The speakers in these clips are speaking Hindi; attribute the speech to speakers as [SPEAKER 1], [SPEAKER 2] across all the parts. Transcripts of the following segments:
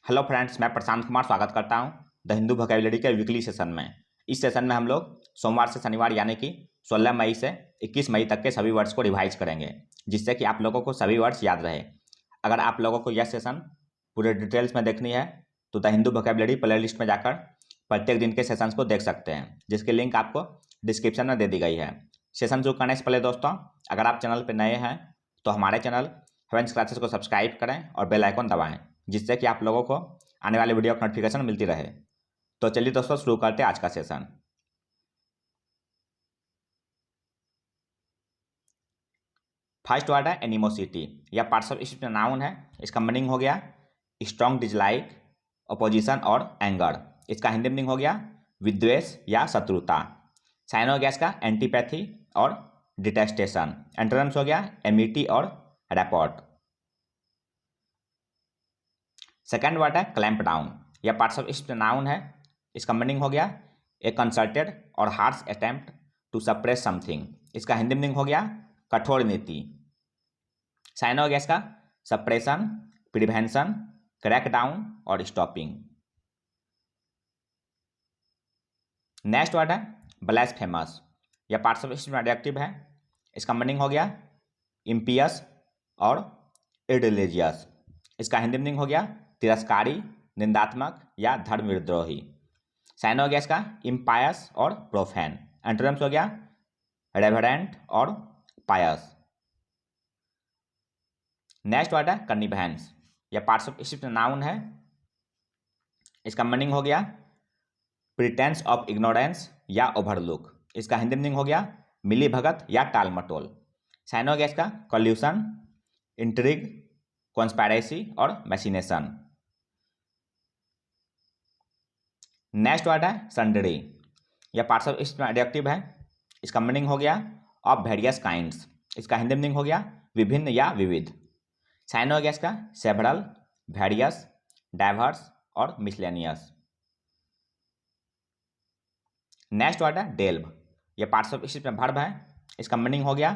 [SPEAKER 1] हेलो फ्रेंड्स, मैं प्रशांत कुमार स्वागत करता हूं द हिंदू वोकैबुलरी के वीकली सेशन में। इस सेशन में हम लोग सोमवार से शनिवार यानी कि 16 मई से 21 मई तक के सभी वर्ड्स को रिवाइज करेंगे, जिससे कि आप लोगों को सभी वर्ड्स याद रहे। अगर आप लोगों को यह सेशन पूरे डिटेल्स में देखनी है तो the Hindu vocabulary play list में जाकर प्रत्येक दिन के सेशंस को देख सकते हैं, जिसकी लिंक आपको डिस्क्रिप्शन में दे दी गई है। सेशन शुरू करने से पहले दोस्तों, अगर आप चैनल पर नए हैं तो हमारे चैनल हेवेंस क्लासेस को सब्सक्राइब करें और बेल आइकन दबाएं, जिससे कि आप लोगों को आने वाले वीडियो की नोटिफिकेशन मिलती रहे। तो चलिए दोस्तों, शुरू करते हैं आज का सेशन। फर्स्ट वर्ड है एनिमोसिटी। यह पार्ट्स ऑफ स्पीच नाउन है। इसका मीनिंग हो गया स्ट्रॉन्ग डिसलाइक, अपोजिशन और एंगर। इसका हिंदी मीनिंग हो गया विद्वेष या शत्रुता। साइन हो गया इसका एंटीपैथी और डिटेस्टेशन। एंटोनिम्स हो गया एमिटी और रैपोर्ट। सेकेंड वर्ड है क्लैंप डाउन। यह पार्ट्स ऑफ स्पीच नाउन है। इसका मीनिंग हो गया ए कंसर्टेड और harsh attempt to suppress something. इसका हिंदी मीनिंग हो गया कठोर नीति। साइन हो गया इसका सप्रेशन, प्रिवेंशन, क्रैक डाउन और स्टॉपिंग। नेक्स्ट वर्ड है ब्लास्फेमस। यह पार्ट्स ऑफ स्पीच एडजेक्टिव है। इसका मीनिंग हो गया इम्पियस और इररिलीजियस। इसका हिंदी मीनिंग हो गया तिरस्कारी, निंदात्मक या धर्म विद्रोही। साइन हो गया इसका इम्पायस और प्रोफैन। एंटोनिम्स हो गया रेवरेंट और पायस। नेक्स्ट वर्ड है कन्निवेंस। यह पार्ट्स ऑफ स्पीच नाउन है। इसका मीनिंग हो गया प्रिटेंस ऑफ इग्नोरेंस या ओवरलुक। इसका हिंदी मीनिंग हो गया मिली भगत या टाल मटोल। साइन हो गया इसका कॉल्यूशन, इंट्रिग, कॉन्स्पायरेसी और मैसिनेशन। नेक्स्ट वर्ड है सन्डरी। यह पार्ट्स ऑफ स्पीच एडजेक्टिव है। इसका मीनिंग हो गया ऑफ वेरियस काइंड्स। इसका हिंदी मीनिंग हो गया विभिन्न या विविध। साइन हो गया इसका सेवरल, वेरियस, डाइवर्स और मिसलेनियस। नेक्स्ट वर्ड है डेल्व। यह पार्ट्स ऑफ स्पीच में वर्ब है। इसका मीनिंग हो गया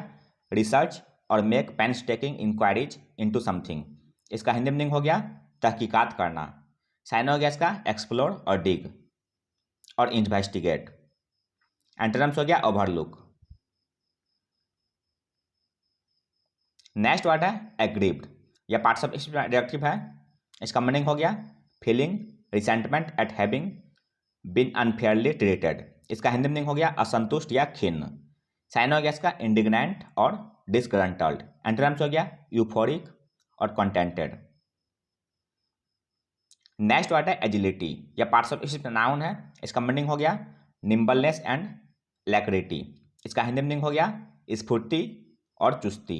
[SPEAKER 1] रिसर्च और मेक पेंसटेकिंग इंक्वायरीज इनटू समथिंग। इसका हिंदी मीनिंग हो गया तहकीकात करना। साइन हो गया इसका एक्सप्लोर और डिग और इन्वेस्टिगेट। एंटोनिम्स हो गया ओवरलुक। नेक्स्ट वर्ड है एग्रीव्ड। यह पार्ट्स ऑफ स्पीच एडजेक्टिव है। इसका मीनिंग हो गया feeling resentment at having been unfairly treated. इसका हिंदी मीनिंग हो गया असंतुष्ट या खिन्न। साइन हो गया इसका इंडिग्नेंट और डिसग्रंटल्ड। एंटोनिम्स हो गया यूफोरिक और कंटेंटेड। नेक्स्ट वर्ड है एजिलिटी। यह पार्ट्स ऑफ स्पीच नाउन है। इसका मीनिंग हो गया निम्बलनेस एंड लैक्रिटी। इसका हिंदी मीनिंग हो गया स्फूर्ति और चुस्ती।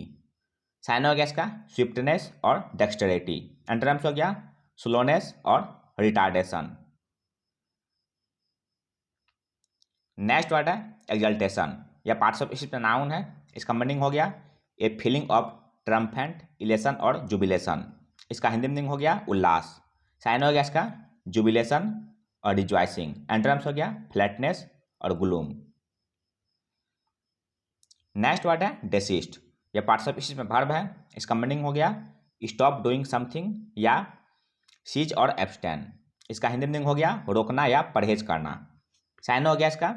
[SPEAKER 1] साइन हो गया इसका स्विफ्टनेस और डेक्स्टरिटी। एंटोनिम्स हो गया स्लोनेस और रिटार्डेशन। नेक्स्ट वर्ड है एक्सल्टेशन। यह पार्ट्स ऑफ स्पीच नाउन है। इसका मीनिंग हो गया ए फीलिंग ऑफ ट्रम्फेंट इलेशन और जुबिलेशन। इसका हिंदी मीनिंग हो गया उल्लास। साइन हो गया इसका जुबिलेशन और रिजॉइसिंग। एंटोनिम्स हो गया फ्लैटनेस और ग्लूम। नेक्स्ट वर्ड है डेसिस्ट। यह पार्ट्स ऑफ स्पीच में वर्ब है। इसका मीनिंग हो गया स्टॉप डूइंग समथिंग या सीज और एब्सटेन। इसका हिंदी मीनिंग हो गया रोकना या परहेज करना। साइन हो गया इसका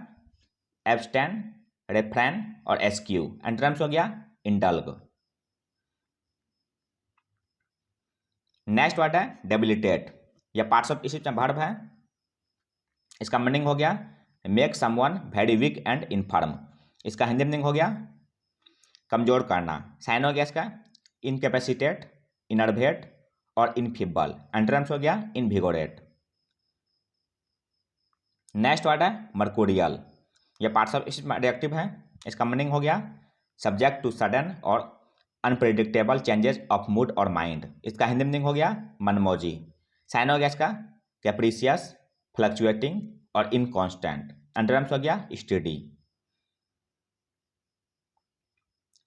[SPEAKER 1] एब्सटेन, रेफ्रेन और एस्क्यू। एंटोनिम्स हो गया इंडल्ग। नेक्स्ट वर्ड है डेबिलिटेट। यह पार्ट्स ऑफ स्पीच में वर्ब है। इसका मीनिंग हो गया make someone very weak and inform. इसका हिंदी मीनिंग हो गया कमजोर करना। साइन हो गया इसका इनकेपेसिटेट, इनर्वेट और इनफिबल। एंटोनिम्स हो गया इनविगोरेट। नेक्स्ट वर्ड है मर्कुरियल। यह पार्ट्स ऑफ स्पीच में एडजेक्टिव है। इसका मीनिंग हो गया सब्जेक्ट टू सडन और अनप्रेडिक्टेबल चेंजेस ऑफ मूड और माइंड। इसका हिंदी मीनिंग हो गया मनमौजी। साइन हो गया इसका कैप्रिसियस, फ्लक्चुएटिंग और इनकॉन्स्टेंट। एंटोनिम्स हो गया स्टेडी।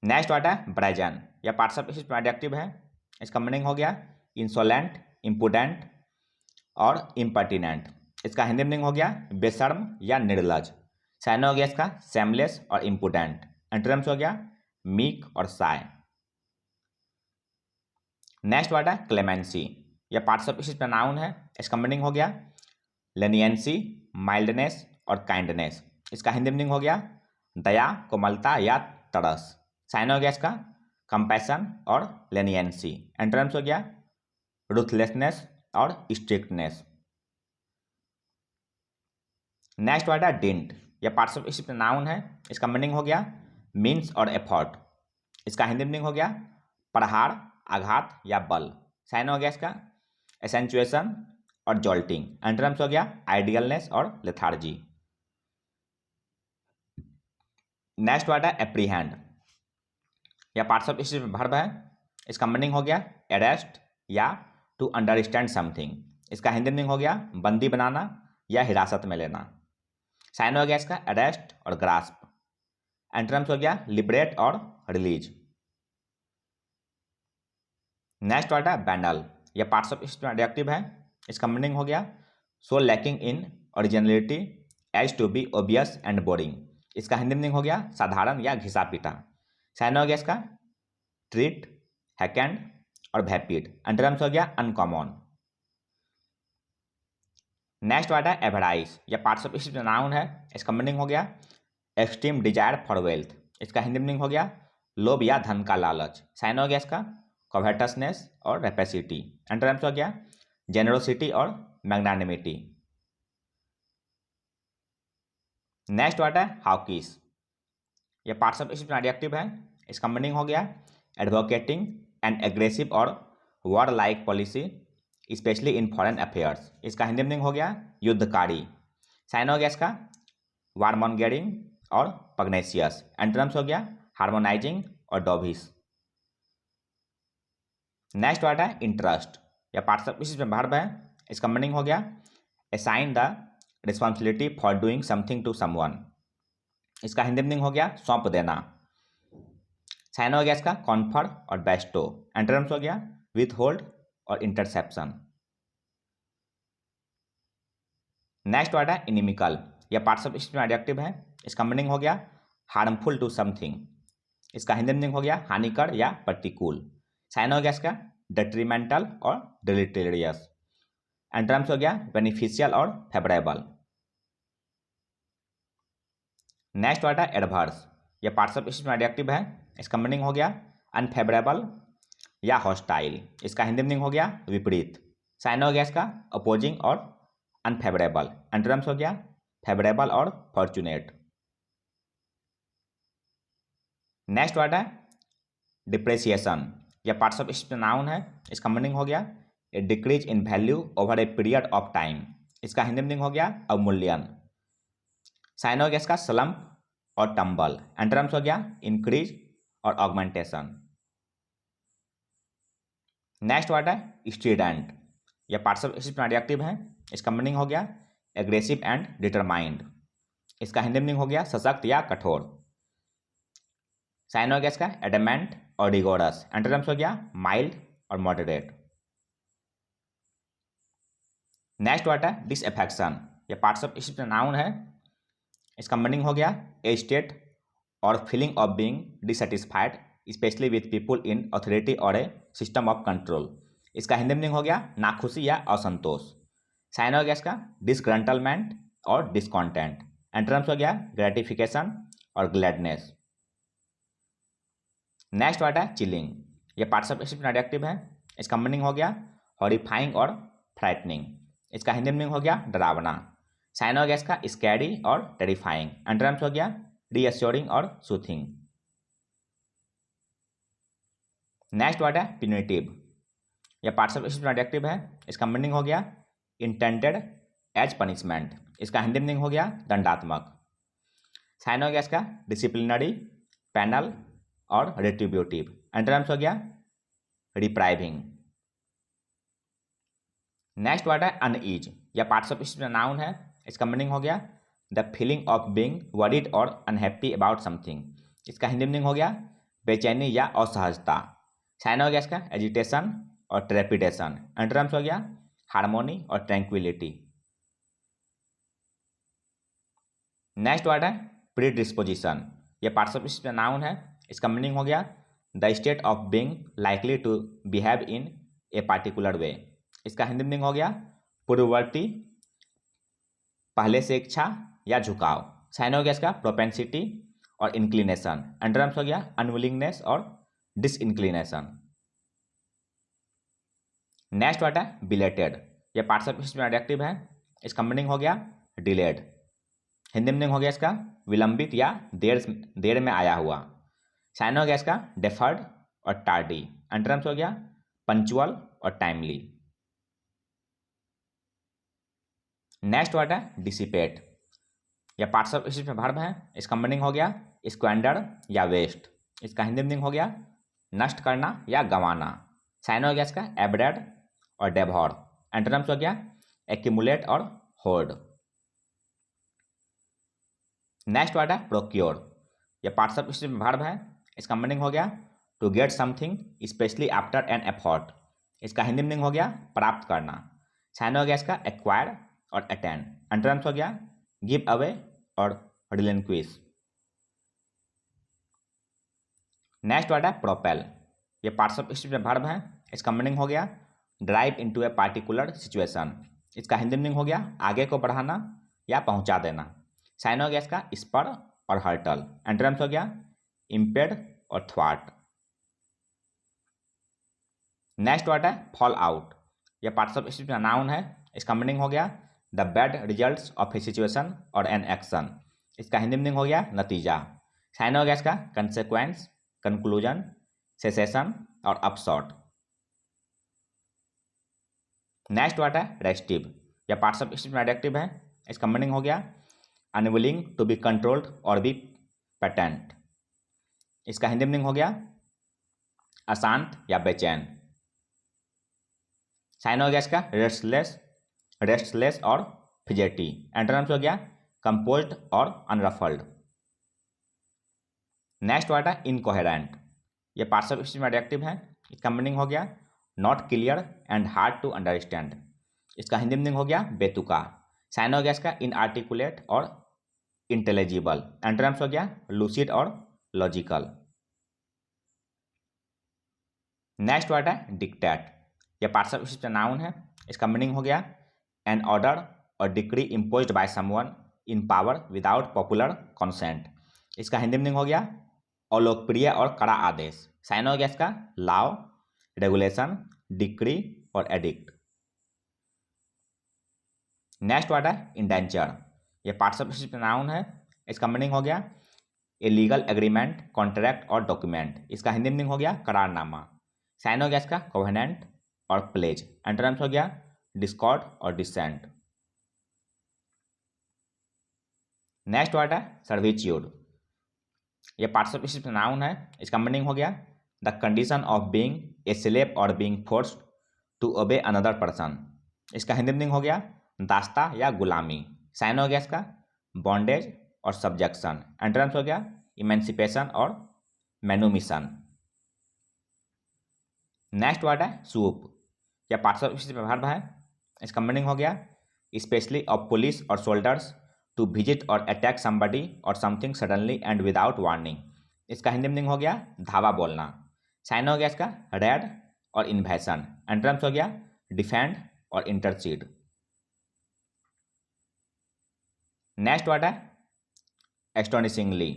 [SPEAKER 1] नेक्स्ट वर्ड है ब्रेजन। यह पार्ट्स ऑफ स्पीच में एडजेक्टिव है। इसका मीनिंग हो गया इंसोलेंट, इम्पुडेंट और इम्पर्टिनेंट। इसका हिंदी मीनिंग हो गया बेशर्म या निर्लज। साइन हो गया इसका सेमलेस और इम्पुडेंट। एंटोनिम्स हो गया मीक और साय। नेक्स्ट वर्ड है क्लेमेंसी। यह पार्ट्स ऑफ स्पीच नाउन है। इसका मीनिंग हो गया लेनियंसी, माइल्डनेस और काइंडनेस। इसका हिंदी मीनिंग हो गया दया, कोमलता या तरस। साइन हो गया इसका कंपैशन और लेनियंसी। एंटोनिम्स हो गया रुथलेसनेस और स्ट्रिक्टनेस। नेक्स्ट वर्ड है डिंट। यह पार्ट्स ऑफ स्पीच नाउन है। इसका मीनिंग हो गया मीन्स और एफर्ट। इसका हिंदी मीनिंग हो गया प्रहार, आघात या बल। साइन हो गया इसका एसेंचुएशन और जॉल्टिंग। एंटोनिम्स हो गया आइडियलनेस और लेथार्जी। नेक्स्ट वर्ड है एप्रीहेंड। यह पार्ट्स ऑफ स्पीच वर्ब है। इसका मीनिंग हो गया अरेस्ट या टू अंडरस्टैंड समथिंग। इसका हिंदी मीनिंग हो गया बंदी बनाना या हिरासत में लेना। साइन हो गया इसका अरेस्ट और ग्रास्प। एंटोनिम्स हो गया लिबरेट और रिलीज। नेक्स्ट वर्ड है बैंडल। यह पार्ट्स ऑफ स्पीच एडजेक्टिव है। इसका मीनिंग हो गया so lacking in originality as to be obvious and boring. इसका हिंदी मीनिंग हो गया साधारण या घिसा पीटा। साइन हो गया इसका ट्रीट, हैकेंड और वैपिड। एंटोनिम्स हो गया अनकॉमन। नेक्स्ट वर्ड है एवराइज। यह पार्ट्स ऑफ स्पीच नाउन है। इसका मीनिंग हो गया एक्सट्रीम डिजायर फॉर वेल्थ। इसका हिंदी मीनिंग हो गया लोभ या धन का लालच। साइन हो गया इसका कोवेटसनेस और रेपेसिटी। एंटोनिम्स हो गया जेनरोसिटी और मैग्नानिमिटी। नेक्स्ट वर्ड है हाउकिस। यह पार्ट्स ऑफ स्पीच एडजेक्टिव है। इसका मीनिंग हो गया एडवोकेटिंग एंड एग्रेसिव और war like policy specially in foreign affairs. इसका हिंदी मीनिंग हो गया युद्धकारी। साइन हो गया इसका वार्मोंगेरिंग और पग्नेशियस। एंटोनिम्स हो गया हार्मोनाइजिंग और डोविस। नेक्स्ट वर्ड है इंटरेस्ट। यह पार्ट्स ऑफ स्पीच वर्ब है। इसका मीनिंग हो गया assign the responsibility for doing something to someone. इसका हिंदी मीनिंग हो गया सौंप देना। साइन हो गया इसका कॉन्फर और बेस्टो। एंटोनिम्स हो गया विथ होल्ड और इंटरसेप्शन। नेक्स्ट वर्ड है इनिमिकल। यह पार्ट्स ऑफ स्पीच एडजेक्टिव है। इसका मीनिंग हो गया हार्मफुल टू समथिंग। इसका हिंदी मीनिंग हो गया हानिकर या प्रतिकूल। साइन हो गया इसका डेट्रीमेंटल और डिलीटेरियस। एंटोनिम्स हो गया बेनिफिशियल और फेवरेबल। नेक्स्ट वर्ड है एडवर्स। यह पार्ट्स ऑफ स्पीच एडजेक्टिव है। इसका मीनिंग हो गया अनफेवरेबल या हॉस्टाइल। इसका हिंदी मीनिंग हो गया विपरीत। साइन हो गया इसका अपोजिंग और अनफेवरेबल। एंटोनिम्स हो गया फेवरेबल और फॉर्चुनेट। नेक्स्ट वर्ड है डिप्रेसिएशन। यह पार्ट्स ऑफ स्पीच नाउन है। इसका मीनिंग हो गया a decrease in value over a period of time. इसका हिंदी मीनिंग हो गया अवमूल्यन। साइन हो गया इसका स्लम्प और टम्बल। एंटोनिम्स हो गया इंक्रीज और ऑगमेंटेशन। नेक्स्ट वर्ड है स्टूडेंट। यह पार्ट्स ऑफ स्पीच एडजेक्टिव है। इसका मीनिंग हो गया एग्रेसिव एंड डिटरमाइंड। इसका हिंदी मीनिंग हो गया सशक्त या कठोर। साइन हो गया इसका एडमेंट और रिगोरस। एंटोनिम्स हो गया माइल्ड और मॉडरेट। नेक्स्ट वर्ड है डिसअफेक्शन। यह पार्ट्स ऑफ स्पीच नाउन है। इसका मीनिंग हो गया ए स्टेट और feeling of being dissatisfied specially with people in authority और ए सिस्टम ऑफ कंट्रोल। इसका हिंदी मीनिंग हो गया नाखुशी या असंतोष। साइन हो गया इसका डिसग्रंटलमेंट और डिसकॉन्टेंट। एंटोनिम्स हो गया ग्रेटिफिकेशन और ग्लैडनेस। नेक्स्ट वर्ड है चिलिंग। यह पार्ट्स ऑफ स्पीच एडजेक्टिव है। इसका मीनिंग हो गया हॉरिफाइंग और फ्राइटनिंग। इसका हिंदी मीनिंग हो गया डरावना। साइन हो गया इसका स्कैरी और टेरिफाइंग। एंटोनिम्स हो गया रीअश्योरिंग और सूथिंग। नेक्स्ट वर्ड है प्यूनिटिव। यह पार्ट्स ऑफ स्पीच एडजेक्टिव है। इसका मीनिंग हो गया इंटेंडेड एज पनिशमेंट। इसका हिंदी मीनिंग हो गया दंडात्मक। साइन हो गया इसका डिसिप्लिनरी, पैनल और रेट्रीब्यूटिव। एंटोनिम्स हो गया रिप्राइविंग। नेक्स्ट वर्ड है अनईज। यह पार्ट्स ऑफ स्पीच नाउन है। इसका मीनिंग हो गया the feeling of being worried और अनहैप्पी अबाउट समथिंग। इसका हिंदी मीनिंग हो गया बेचैनी या असहजता। साइन हो गया इसका एजिटेशन और ट्रेपिडेशन। एंटोनिम्स हो गया हार्मोनी और ट्रैंक्विलिटी। नेक्स्ट वर्ड है प्रीडिस्पोजिशन। यह पार्ट्स ऑफ स्पीच नाउन है। इसका मीनिंग हो गया the state of being likely to behave in a particular way. इसका हिंदी मीनिंग हो गया पूर्ववर्ती, पहले से इच्छा या झुकाव। साइन हो गया इसका प्रोपेंसिटी और इंक्लिनेशन। एंटोनिम्स हो गया अनविलिंगनेस और डिसइंक्लिनेशन। नेक्स्ट वर्ड है बिलेटेड। यह पार्ट्स ऑफ स्पीच में एडजेक्टिव है। इसका मीनिंग हो गया डिलेड। हिंदी मीनिंग हो गया इसका विलंबित या देर में आया हुआ। साइन हो गया इसका डेफर्ड और टार्डी। एंटोनिम्स हो गया पंचुअल और टाइमली। नेक्स्ट वर्ड है डिसिपेट। यह पार्ट्स ऑफ स्पीच में वर्ब है। इसका मीनिंग हो गया स्क्वेंडर या वेस्ट। इसका हिंदी मीनिंग हो गया नष्ट करना या गंवाना। साइन हो गया इसका एब्रेड और डेभोर। एंटोनिम्स हो गया एक्यूमुलेट और होर्ड। नेक्स्ट वर्ड है प्रोक्योर। यह पार्ट्स ऑफ स्पीच में वर्ब है। इसका मीनिंग हो गया to get something specially after an effort. इसका हिंदी मीनिंग हो गया प्राप्त करना। साइन हो गया इसका एक्वायर और अटेंड। एंटोनिम्स हो गया गिव अवे और रिलिंक्विश। नेक्स्ट वर्ड है प्रोपेल। ये पार्ट्स ऑफ स्पीच में वर्ब है। इसका मीनिंग हो गया drive into a particular situation. इसका हिंदी मीनिंग हो गया आगे को बढ़ाना या पहुंचा देना। साइन हो गया इसका स्पर और हर्टल। एंटोनिम्स हो गया इम्पेड और थ्वाट। नेक्स्ट वर्ड है फॉल आउट। यह पार्ट्स ऑफ स्पीच में नाउन है। इसका मीनिंग हो गया the bad results of A situation और एन एक्शन। इसका हिंदी मीनिंग हो गया नतीजा। साइन हो गया इसका कंसेक्वेंस, कंक्लूजन, सेसेशन और अपशॉट। नेक्स्ट वर्ड है रेस्टिव। यह पार्ट्स ऑफ स्पीच में एडजेक्टिव है। इसका मीनिंग हो गया अनविलिंग टू बी कंट्रोल्ड और बी पेटेंट। इसका हिंदी मीनिंग हो गया अशांत या बेचैन। साइन हो गया इसका रेस्टलेस और फिजेटी। एंटोनिम्स हो गया कंपोज्ड और अनरफल्ड। नेक्स्ट वर्ड है इनकोहेरेंट। यह पार्ट्स ऑफ स्पीच में एडजेक्टिव है। इसका मीनिंग हो गया not clear and hard to understand. इसका हिंदी मीनिंग हो गया बेतुका। साइन हो गया इसका इनआर्टिकुलेट और इंटेलिजिबल। एंटोनिम्स हो गया लूसिड और लॉजिकल। नेक्स्ट वर्ड है डिक्टेट। यह पार्ट्स ऑफ स्पीच में नाउन है। इसका मीनिंग हो गया एन ऑर्डर और decree imposed by someone in power without popular consent. इसका हिंदी मीनिंग हो गया अलोकप्रिय और कड़ा आदेश। साइन हो गया इसका लॉ, रेगुलेशन, डिक्री और एडिक्ट। नेक्स्ट वर्ड है इंडेंचर। यह पार्ट्स ऑफ स्पीच में नाउन है। इसका मीनिंग हो गया ए लीगल एग्रीमेंट, कॉन्ट्रैक्ट और डॉक्यूमेंट। इसका हिंदी मीनिंग हो गया करारनामा। साइन हो गया इसका कोवेनेंट और प्लेज। एंटोनिम्स हो गया डिस्कॉर्ड और डिसेंट। नेक्स्ट वर्ड है सर्विट्यूड। यह पार्ट्स ऑफ स्पीच में नाउन है। इसका मीनिंग हो गया the condition of being a slave और being forced to obey another person. इसका हिंदी मीनिंग हो गया दास्ता या गुलामी। साइन हो गया इसका बॉन्डेज और सब्जेक्शन। एंटोनिम्स हो गया इमेंसिपेशन और मैनुमिशन। नेक्स्ट वर्ड है सूप। यह पार्ट्स ऑफ स्पीच में वर्ब है। इसका मीनिंग हो गया स्पेशली ऑफ पुलिस और सोल्जर्स टू विजिट और अटैक समबडी और something suddenly and without warning. इसका हिंदी मीनिंग हो गया धावा बोलना। साइन हो गया इसका रेड और इन्वेशन। एंटोनिम्स हो गया डिफेंड और इंटरसीड। नेक्स्ट वर्ड है एस्टोनिशिंगली।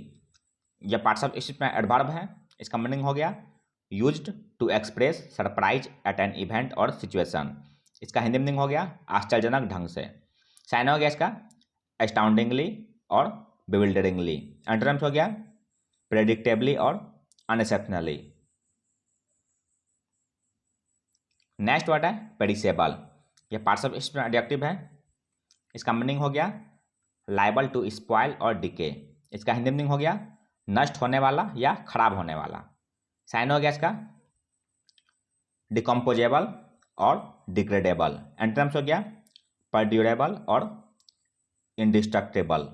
[SPEAKER 1] यह पार्ट्स ऑफ स्पीच में एडवर्ब है। इसका मीनिंग हो गया used to express surprise at an event और सिचुएशन। इसका हिंदी मीनिंग हो गया आश्चर्यजनक ढंग से। साइन हो गया इसका एस्टाउंडिंगली और बिविल्डरिंगली। एंटोनिम्स हो गया प्रेडिक्टेबली और अनएक्सेप्शनली। नेक्स्ट वर्ड है पेरिसेबल। यह पार्ट्स ऑफ स्पीच में एडजेक्टिव है। इसका मीनिंग हो गया लायबल टू स्पॉइल और डिके। इसका हिंदी मीनिंग हो गया नष्ट होने वाला या खराब होने वाला। साइन हो गया इसका डिकम्पोजेबल और डिग्रेडेबल। एंटोनिम्स हो गया परड्यूरेबल और इंडिस्ट्रक्टेबल।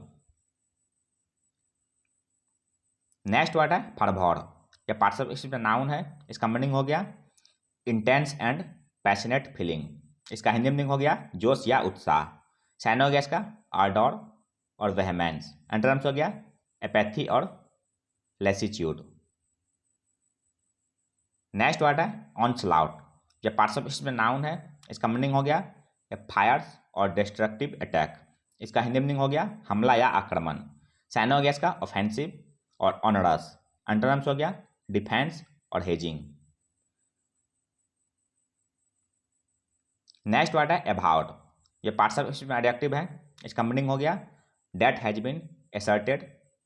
[SPEAKER 1] नेक्स्ट वर्ड है फरवॉर। यह पार्ट्स ऑफ स्पीच में नाउन है। इसका मीनिंग हो गया इंटेंस एंड पैशनेट फीलिंग। इसका हिंदी मीनिंग हो गया जोश या उत्साह। साइन हो गया इसका आर्डोर और वेहमेंस। एंटोनिम्स हो गया एपैथी और लेसिट्यूड। नेक्स्ट वर्ड है ऑनस्लाउट। यह पार्ट्स ऑफ स्पीच में नाउन है। इसका मीनिंग हो गया ए फायर्स और डिस्ट्रक्टिव अटैक। इसका हिंदी मीनिंग हो गया हमला या आक्रमण। साइन हो गया इसका ऑफेंसिव और ऑनरस। एंटोनिम्स हो गया डिफेंस और हेजिंग। नेक्स्ट वर्ड है अबाउट। ये पार्ट्स ऑफ स्पीच में एडजेक्टिव है। इसका मीनिंग हो गया that has been asserted,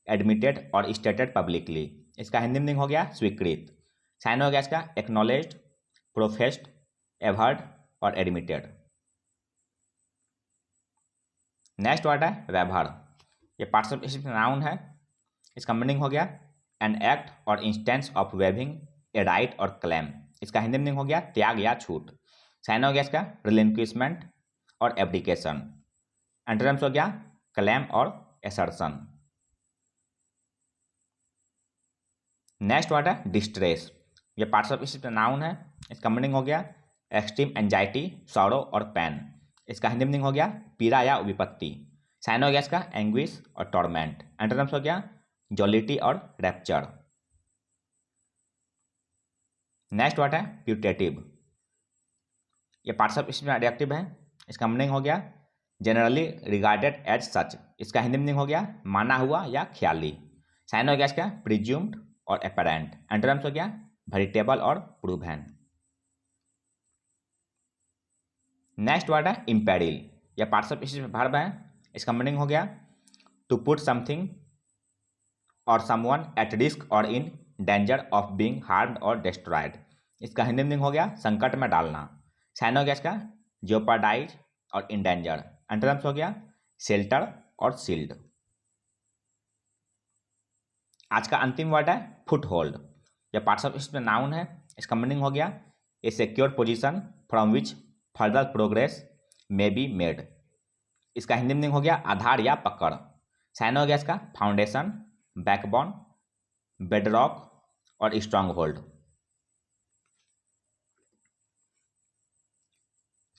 [SPEAKER 1] admitted और स्टेटेड पब्लिकली। इसका हिंदी मीनिंग हो गया स्वीकृत। साइन हो गया इसका एक्नॉलेज्ड, प्रोफेस्ड, एवर्ड और एडमिटेड। नेक्स्ट वर्ड है वेभर। ये पार्ट्स ऑफ स्पीच नाउन है। इसका मीनिंग हो गया एन एक्ट और instance of waiving a right और क्लेम। इसका हिंदी मीनिंग हो गया त्याग या छूट। साइन हो गया इसका रिलिंक्विशमेंट और एब्डिकेशन। एंटोनिम्स हो गया क्लेम और एसर्शन। नेक्स्ट वर्ड है डिस्ट्रेस। ये पार्ट्स ऑफ स्पीच नाउन है। इसका मीनिंग हो गया एक्सट्रीम एंजाइटी, सॉरो और पेन। इसका हिंदी मीनिंग हो गया पीड़ा या विपत्ति। साइन हो गया इसका एंग्विश और टॉर्मेंट। एंटोनिम्स हो गया जॉलिटी और रैप्चर। नेक्स्ट वर्ड है प्यूटेटिव। ये पार्ट्स ऑफ स्पीच में एडजेक्टिव है। इसका मीनिंग हो गया जनरली रिगार्डेड एज सच। इसका हिंदी मीनिंग हो गया माना हुआ या ख्याली। साइन हो गया इसका प्रिज्यूम्ड और एपरेंट। एंटोनिम्स हो गया वेरिटेबल और प्रूवन। नेक्स्ट वर्ड है इम्पेरिल। यह पार्ट्स ऑफ स्पीच में वर्ब है। इसका मीनिंग हो गया टू पुट समथिंग और समवन एट रिस्क और in danger of being harmed और डिस्ट्रॉयड। इसका हिंदी मीनिंग हो गया संकट में डालना। साइन हो गया इसका जेओपर्डाइज और इंडेंजर। एंटोनिम्स हो गया शेल्टर और शील्ड। आज का अंतिम वर्ड है फुट होल्ड। यह पार्ट्स ऑफ स्पीच में नाउन है। इसका मीनिंग हो गया ए secure position from which further progress may be made. इसका हिंदी मीनिंग हो गया आधार या पकड़। साइन हो गया इसका फाउंडेशन, बैकबोन, बेडरॉक और स्ट्रांग होल्ड।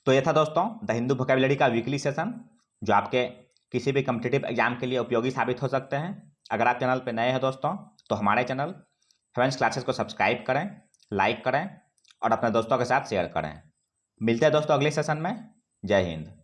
[SPEAKER 1] तो ये था दोस्तों द हिंदू वोकैबुलरी का वीकली सेशन, जो आपके किसी भी कम्पिटिटिव एग्जाम के लिए उपयोगी साबित हो सकते हैं। अगर आप चैनल पर नए हैं दोस्तों तो हमारे चैनल फ्रेंड्स क्लासेस को सब्सक्राइब करें, लाइक करें और अपने दोस्तों के साथ शेयर करें। मिलते हैं दोस्तों अगले सेशन में। जय हिंद।